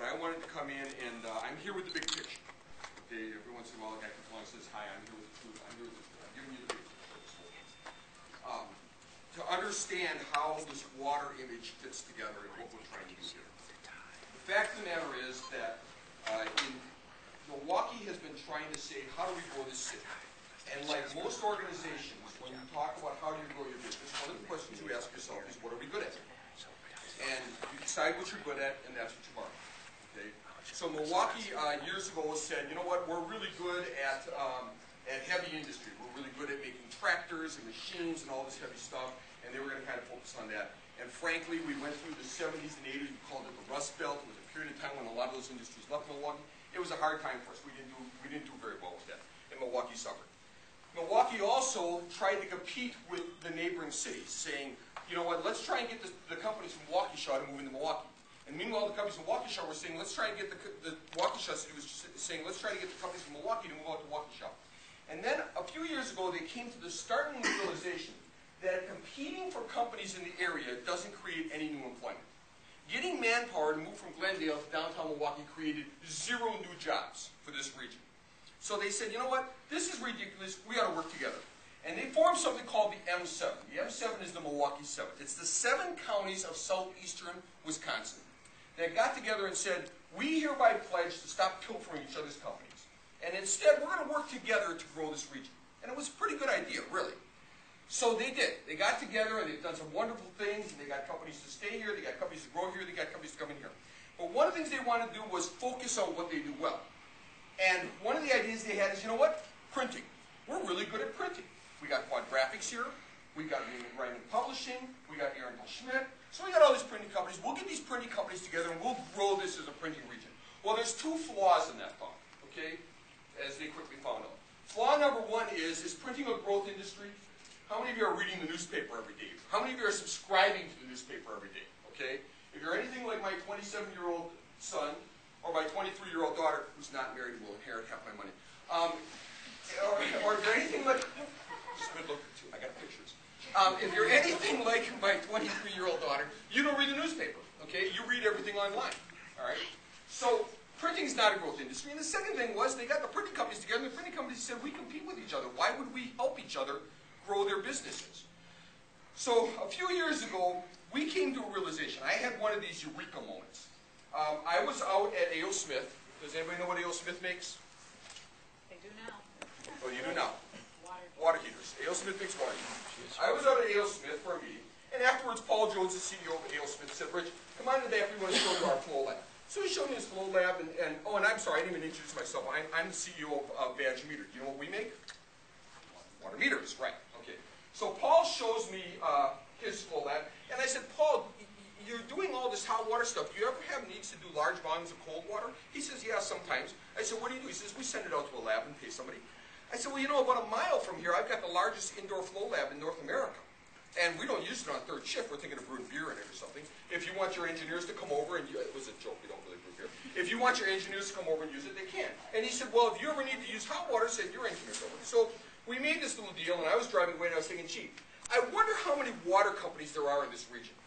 but I wanted to come in and I'm here with the big picture. Okay, every once in a while a guy comes along and says, hi, I'm here with the truth. I'm here with the truth. I'm giving you the big picture. To understand how this water image fits together and what we're trying to do here. The fact of the matter is that Milwaukee has been trying to say, how do we grow this city? And like most organizations, when you talk about how do you grow your business, one of the questions you ask yourself is, what are we good at? And you decide what you're good at, and that's what you market. Okay? So Milwaukee years ago said, you know what, we're really good at heavy industry. We're really good at making tractors and machines and all this heavy stuff, and they were going to kind of focus on that. And frankly, we went through the 70s and 80s. We called it the Rust Belt. It was a period of time when a lot of those industries left Milwaukee. It was a hard time for us. We didn't do very well with that, and Milwaukee suffered. Milwaukee also tried to compete with the neighboring cities, saying, you know what, let's try and get the companies from Waukesha to move into Milwaukee. And meanwhile, the companies from Waukesha were saying, let's try and get the Waukesha city was saying, let's try to get the companies from Milwaukee to move out to Waukesha. And then a few years ago, they came to the startling realization that competing for companies in the area doesn't create any new employment. Getting manpower to move from Glendale to downtown Milwaukee created 0 new jobs for this region. So they said, you know what, this is ridiculous, we ought to work together. And they formed something called the M7. The M7 is the Milwaukee 7. It's the 7 counties of southeastern Wisconsin that got together and said, we hereby pledge to stop pilfering each other's companies. And instead, we're going to work together to grow this region. And it was a pretty good idea, really. So they did. They got together and they've done some wonderful things, and they got companies to stay here, they got companies to grow here, they got companies to come in here. But one of the things they wanted to do was focus on what they do well. And one of the ideas they had is, you know what? Printing. We're really good at printing. We got Quad Graphics here, we got Writing and Publishing, we got Aaron Schmidt. So we got all these printing companies. We'll get these printing companies together and we'll grow this as a printing region. Well, there's 2 flaws in that thought, okay, as they quickly found out. Flaw number 1 is printing a growth industry? How many of you are reading the newspaper every day? How many of you are subscribing to the newspaper every day, okay? If you're anything like my 27-year-old son or my 23-year-old daughter, who's not married and will inherit half my money, or if you're anything like, just a good look too, I got pictures. If you're anything like my 23-year-old daughter, you don't read the newspaper, okay? You read everything online, all right? So printing's not a growth industry. And the second thing was they got the printing companies together, and the printing companies said, we compete with each other. Why would we help each other grow their businesses? So a few years ago, we came to a realization. I had one of these eureka moments. I was out at A.O. Smith. Does anybody know what A.O. Smith makes? They do now. Oh, you do now. Water heaters. A.O. Smith makes water heaters. I was out at A.O. Smith for a meeting, and afterwards, Paul Jones, the CEO of A.O. Smith, said, Rich, come on today if we want to show you our flow lab. So he showed me his flow lab, and I'm sorry, I didn't even introduce myself. I'm the CEO of Badger Meter. Do you know what we make? Water meters, right. Okay. So Paul shows me his flow lab, and I said, Paul, you're doing all this hot water stuff. Do you ever have needs to do large volumes of cold water? He says, yeah, sometimes. I said, what do you do? He says, we send it out to a lab and pay somebody. I said, well, you know, about a mile from here, I've got the largest indoor flow lab in North America. And we don't use it on 3rd shift. We're thinking of brewing beer in it or something. If you want your engineers to come over, and it was a joke, we don't really brew beer. If you want your engineers to come over and use it, they can. And he said, well, if you ever need to use hot water, send your engineers over. So we made this little deal, and I was driving away, and I was thinking, gee, I wonder how many water companies there are in this region.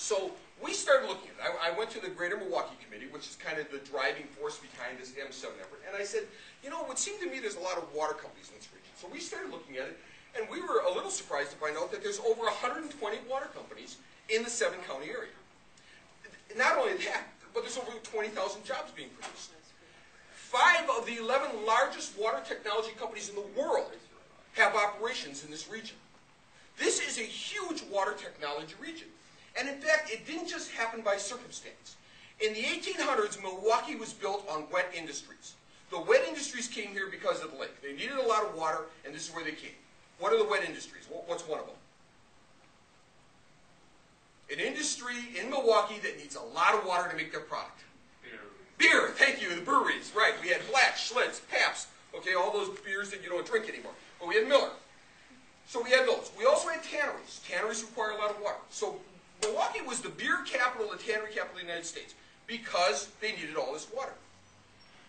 So we started looking at it. I went to the Greater Milwaukee Committee, which is kind of the driving force behind this M7 effort. And I said, you know, it would seem to me there's a lot of water companies in this region. So we started looking at it, and we were a little surprised to find out that there's over 120 water companies in the 7-county area. Not only that, but there's over 20,000 jobs being produced. 5 of the 11 largest water technology companies in the world have operations in this region. This is a huge water technology region. And in fact, it didn't just happen by circumstance. In the 1800s, Milwaukee was built on wet industries. The wet industries came here because of the lake. They needed a lot of water, and this is where they came. What are the wet industries? What's one of them? An industry in Milwaukee that needs a lot of water to make their product. Beer, thank you, the breweries, right. We had Black, Schlitz, Pabst, okay, all those beers that you don't drink anymore. But we had Miller. So we had those. We also had tanneries. Tanneries require a lot of water. So Milwaukee was the beer capital, the tannery capital of the United States because they needed all this water.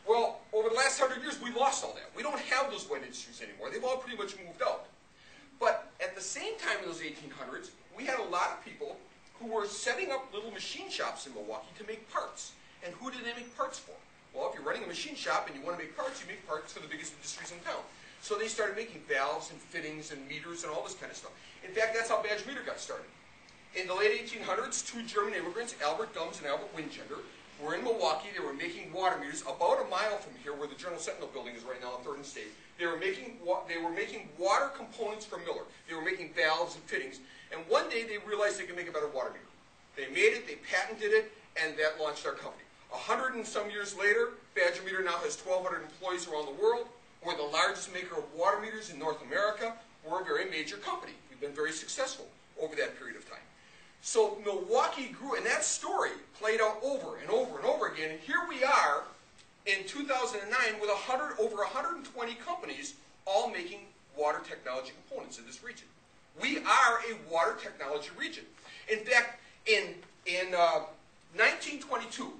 Well, over the last 100 years, we lost all that. We don't have those wet industries anymore. They've all pretty much moved out. But at the same time in those 1800s, we had a lot of people who were setting up little machine shops in Milwaukee to make parts. And who do they make parts for? Well, if you're running a machine shop and you want to make parts, you make parts for the biggest industries in town. So they started making valves and fittings and meters and all this kind of stuff. In fact, that's how Badger Meter got started. In the late 1800s, two German immigrants, Albert Dumbs and Albert Wingender, were in Milwaukee. They were making water meters about a mile from here, where the Journal-Sentinel building is right now on 3rd and State. They were making water components for Miller. They were making valves and fittings. And one day they realized they could make a better water meter. They made it, they patented it, and that launched our company. 100 and some years later, Badger Meter now has 1,200 employees around the world. We're the largest maker of water meters in North America. We're a very major company. We've been very successful over that period of time. So Milwaukee grew, and that story played out over and over and over again. And here we are in 2009 with over 120 companies all making water technology components in this region. We are a water technology region. In fact, in 1922,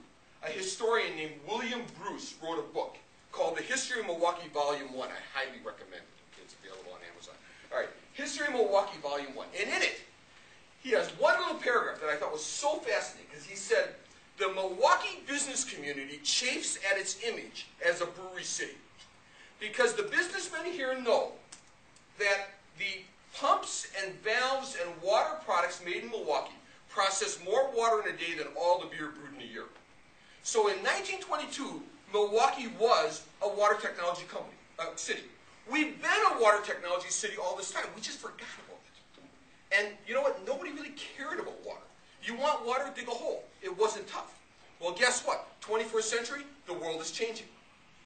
a historian named William Bruce wrote a book called The History of Milwaukee Volume 1. I highly recommend it. It's available on Amazon. All right, History of Milwaukee Volume 1. And in it, he has one little paragraph that I thought was so fascinating, because he said, the Milwaukee business community chafes at its image as a brewery city. Because the businessmen here know that the pumps and valves and water products made in Milwaukee process more water in a day than all the beer brewed in a year. So in 1922, Milwaukee was a water technology city. We've been a water technology city all this time. We just forgot about it. And you know what? Nobody really cared about water. You want water, dig a hole. It wasn't tough. Well, guess what? 21st century, the world is changing.